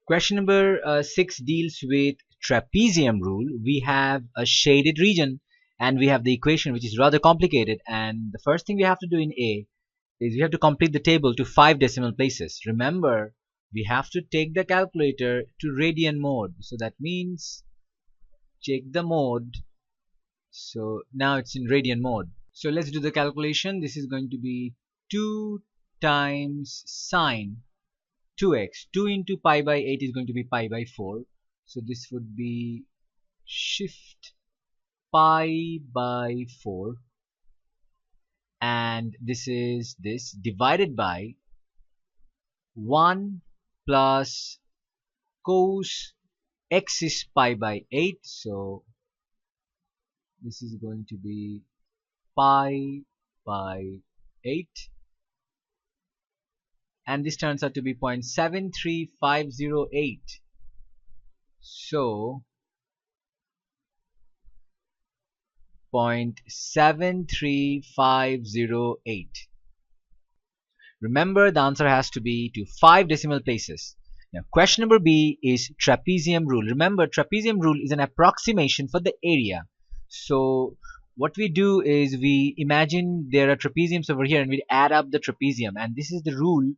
Question number 6 deals with trapezium rule. We have a shaded region and we have the equation, which is rather complicated, and the first thing we have to do in A is we have to complete the table to 5 decimal places. Remember, we have to take the calculator to radian mode, so that means check the mode. So now it's in radian mode. So let's do the calculation. This is going to be 2 times sine 2x. 2 into pi by 8 is going to be pi by 4. So this would be shift pi by 4, and this is this divided by 1 plus cos x is pi by 8. So this is going to be pi by 8, and this turns out to be 0.73508. So 0.73508. Remember, the answer has to be to 5 decimal places. Now question number B is trapezium rule. Remember, trapezium rule is an approximation for the area. So what we do is we imagine there are trapeziums over here and we add up the trapezium, and this is the rule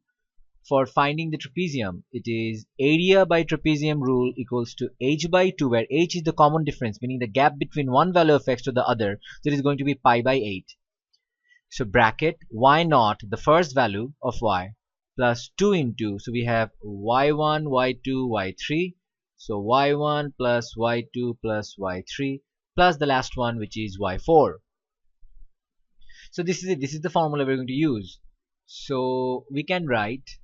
for finding the trapezium. It is area by trapezium rule equals to h by 2, where h is the common difference, meaning the gap between one value of x to the other. So it is going to be pi by 8. So bracket y naught, the first value of y, plus 2 into, so we have y1, y2, y3. So y1 plus y2 plus y3 plus the last one, which is y4. So this is it. This is the formula we're going to use. So we can write,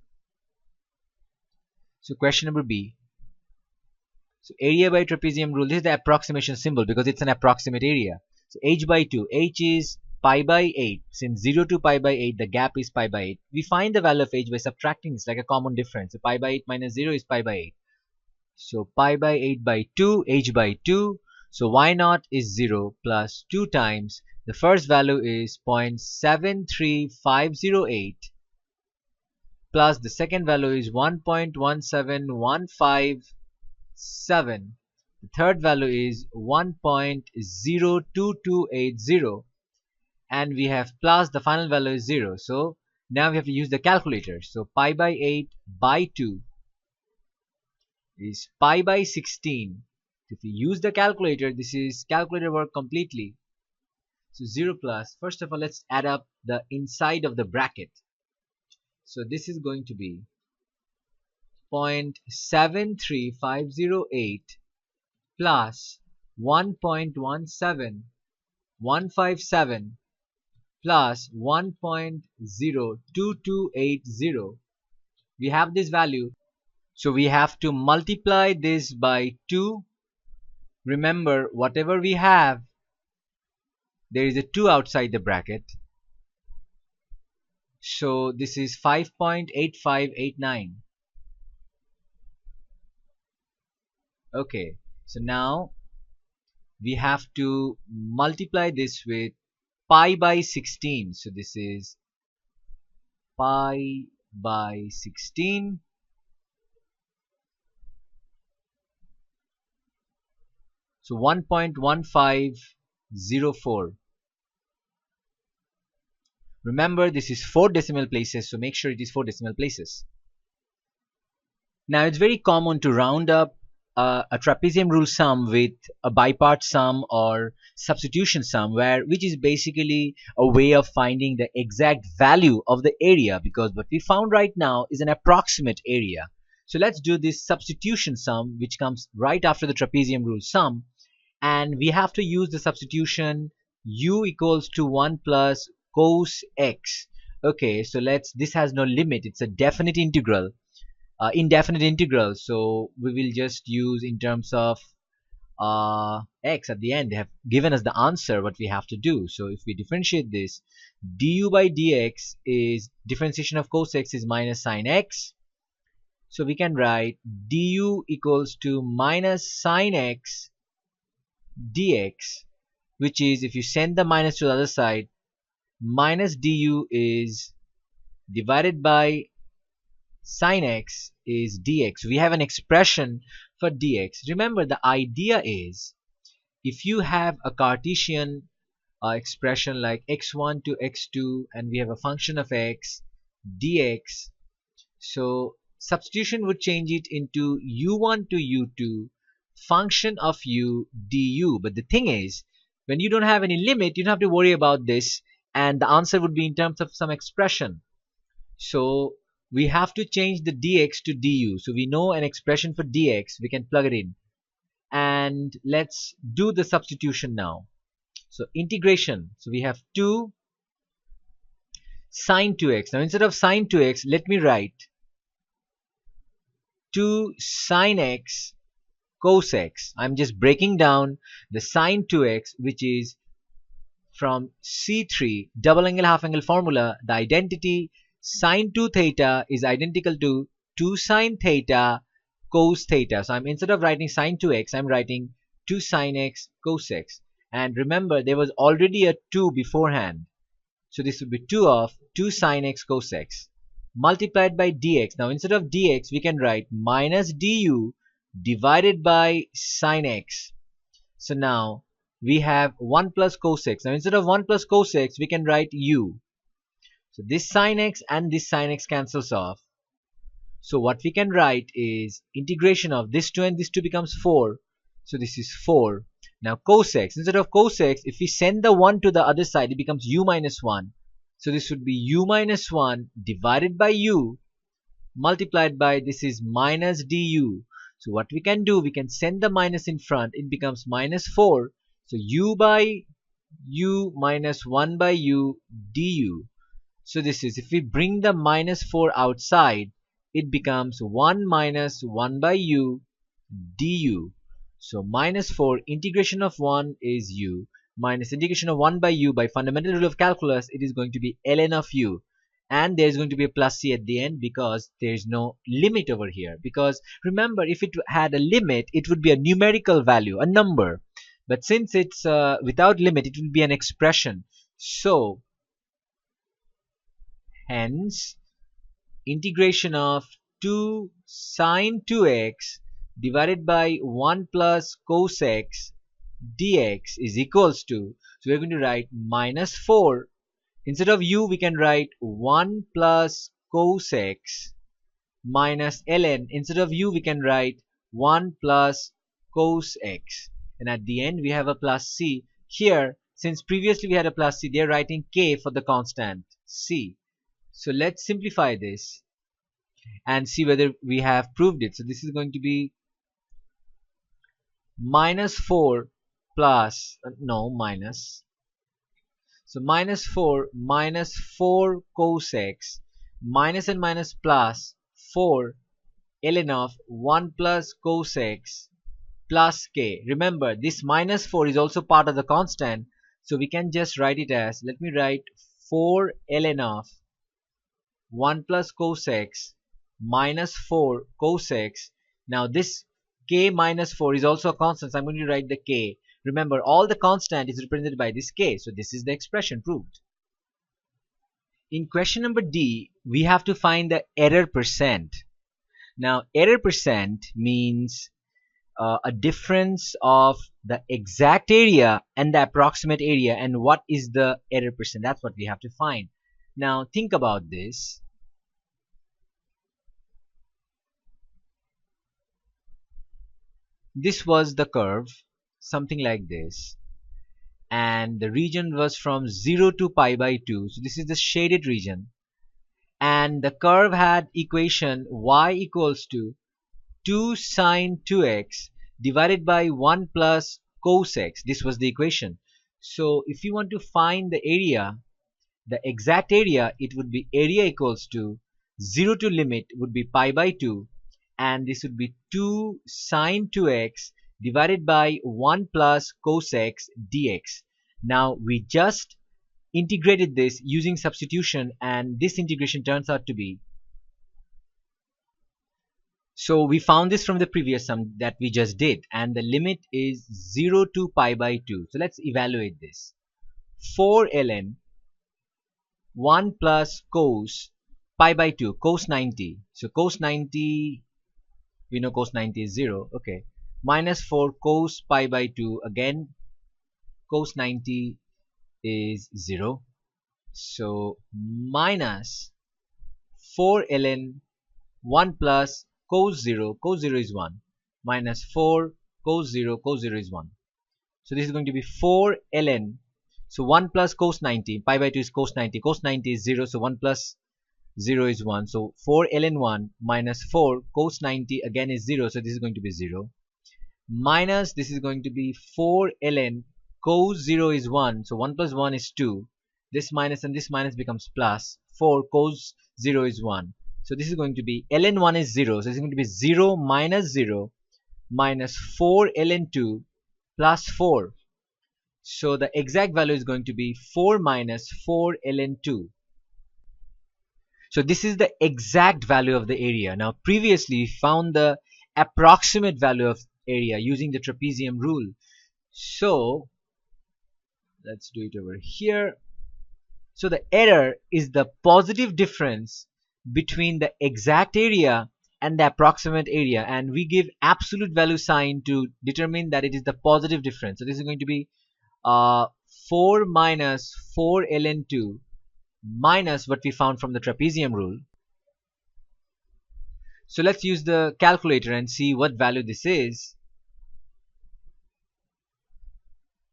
so question number B. So area by trapezium rule, this is the approximation symbol because it's an approximate area. So h by 2, h is pi by 8. Since 0 to pi by 8, the gap is pi by 8. We find the value of h by subtracting this, like a common difference. So pi by 8 minus 0 is pi by 8. So pi by 8 by 2, h by 2. So y naught is 0 plus 2 times, the first value is 0.73508 plus the second value is 1.17157. The third value is 1.02280, and we have plus the final value is 0. So now we have to use the calculator. So pi by 8 by 2 is pi by 16. If we use the calculator, this is calculator work completely. So 0 plus, first of all, let's add up the inside of the bracket. So this is going to be 0.73508 plus 1.17157 plus 1.02280. We have this value, so we have to multiply this by 2. Remember, whatever we have, there is a 2 outside the bracket. So this is 5.8589. Okay, so now we have to multiply this with pi by 16. So this is pi by 16. So 1.1504. Remember, this is 4 decimal places, so make sure it is 4 decimal places. Now it's very common to round up a trapezium rule sum with a bipart sum or substitution sum, which is basically a way of finding the exact value of the area, because what we found right now is an approximate area. So let's do this substitution sum, which comes right after the trapezium rule sum, and we have to use the substitution u equals to 1 plus cos x. Okay, so this has no limit, it's a definite integral, indefinite integral, so we will just use in terms of x at the end. They have given us the answer what we have to do. So if we differentiate this, du by dx is differentiation of cos x is minus sine x. So we can write du equals to minus sine x dx, which is, if you send the minus to the other side, minus du is divided by sine x is dx. We have an expression for dx. Remember, the idea is if you have a Cartesian expression like x1 to x2 and we have a function of x dx, so substitution would change it into u1 to u2 function of u du. But the thing is, when you don't have any limit, you don't have to worry about this, and the answer would be in terms of some expression. So we have to change the dx to du. So we know an expression for dx, we can plug it in. And let's do the substitution now. So integration. So we have 2 sine 2x. Now instead of sine 2x, let me write 2 sine x cos x. I'm just breaking down the sine 2x, which is from C3 double angle half angle formula. The identity sine 2 theta is identical to 2 sine theta cos theta. So I'm, instead of writing sine 2x, I'm writing 2 sine x cos x. And remember, there was already a 2 beforehand. So this would be 2 of 2 sine x cos x multiplied by dx. Now instead of dx, we can write minus du divided by sine x. So now we have 1 plus cos x. Now instead of 1 plus cos x, we can write u. So this sine x and this sine x cancels off. So what we can write is integration of this 2 and this 2 becomes 4. So this is 4. Now cos x, instead of cos x, if we send the 1 to the other side, it becomes u minus 1. So this would be u minus 1 divided by u multiplied by, this is minus du. So what we can do, we can send the minus in front, it becomes minus 4. So u by u minus 1 by u du. So this is, if we bring the minus 4 outside, it becomes 1 minus 1 by u du. So minus 4 integration of 1 is u minus integration of 1 by u. By fundamental rule of calculus, it is going to be ln of u, and there is going to be a plus c at the end because there is no limit over here. Because remember, if it had a limit, it would be a numerical value, a number, but since it's without limit, it will be an expression. So hence integration of 2 sine 2x divided by 1 plus cos x dx is equals to, so we're going to write minus 4. Instead of u, we can write 1 plus cos x minus ln. Instead of u, we can write 1 plus cos x. And at the end, we have a plus c. Here, since previously we had a plus c, they're writing k for the constant c. So let's simplify this and see whether we have proved it. So this is going to be minus 4 plus, minus. So minus 4 cos x minus and minus plus 4 ln of 1 plus cos x plus k. Remember, this minus 4 is also part of the constant, so we can just write it as, let me write 4 ln of 1 plus cos x minus 4 cos x. Now this k minus 4 is also a constant, so I'm going to write the k. Remember, all the constant is represented by this k, so this is the expression proved. In question number D, we have to find the error percent. Now error percent means a difference of the exact area and the approximate area, and what is the error percent. That's what we have to find. Now think about this. This was the curve, something like this, and the region was from 0 to pi by 2. So this is the shaded region, and the curve had equation y equals to 2 sine 2x divided by 1 plus cos x. This was the equation. So if you want to find the area, the exact area, it would be area equals to 0 to limit would be pi by 2, and this would be 2 sine 2x divided by 1 plus cos x dx. Now we just integrated this using substitution, and this integration turns out to be, so we found this from the previous sum that we just did, and the limit is 0 to pi by 2. So let's evaluate this. 4 ln 1 plus cos pi by 2, cos 90. So cos 90, we know cos 90 is 0. Okay. Minus 4 cos pi by 2. Again, cos 90 is 0. So minus 4 ln 1 plus cos 0. Cos 0 is 1. Minus 4 cos 0. Cos 0 is 1. So this is going to be 4 ln. So 1 plus cos 90. Pi by 2 is cos 90. Cos 90 is 0. So 1 plus 0 is 1. So 4 ln 1 minus 4 cos 90 again is 0. So this is going to be 0. Minus this is going to be 4 ln cos 0 is 1. So 1 plus 1 is 2. This minus and this minus becomes plus. 4 cos 0 is 1. So this is going to be ln 1 is 0. So this is going to be 0 minus 0 minus 4 ln 2 plus 4. So the exact value is going to be 4 minus 4 ln 2. So this is the exact value of the area. Now previously we found the approximate value of area using the trapezium rule. So let's do it over here. So the error is the positive difference between the exact area and the approximate area, and we give absolute value sign to determine that it is the positive difference. So this is going to be 4 minus 4 ln 2 minus what we found from the trapezium rule. So let's use the calculator and see what value this is.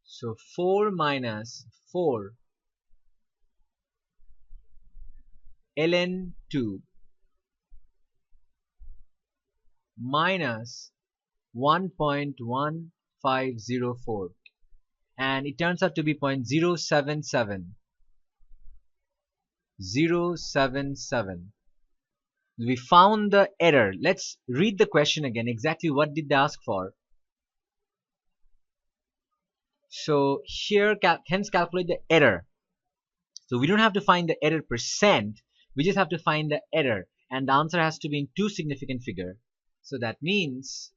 So 4 minus 4 ln 2 minus 1.1504, and it turns out to be 0.077. We found the error. Let's read the question again. Exactly what did they ask for? So here, hence calculate the error. So we don't have to find the error percent. We just have to find the error, and the answer has to be in two significant figure. So that means,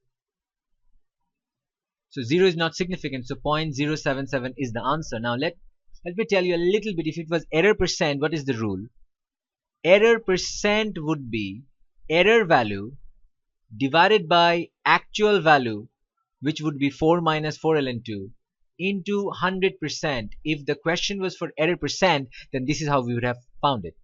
so 0 is not significant, so 0.077 is the answer. Now let me tell you a little bit. If it was error percent, what is the rule? Error percent would be error value divided by actual value, which would be 4 minus 4 ln 2, into 100%. If the question was for error percent, then this is how we would have found it.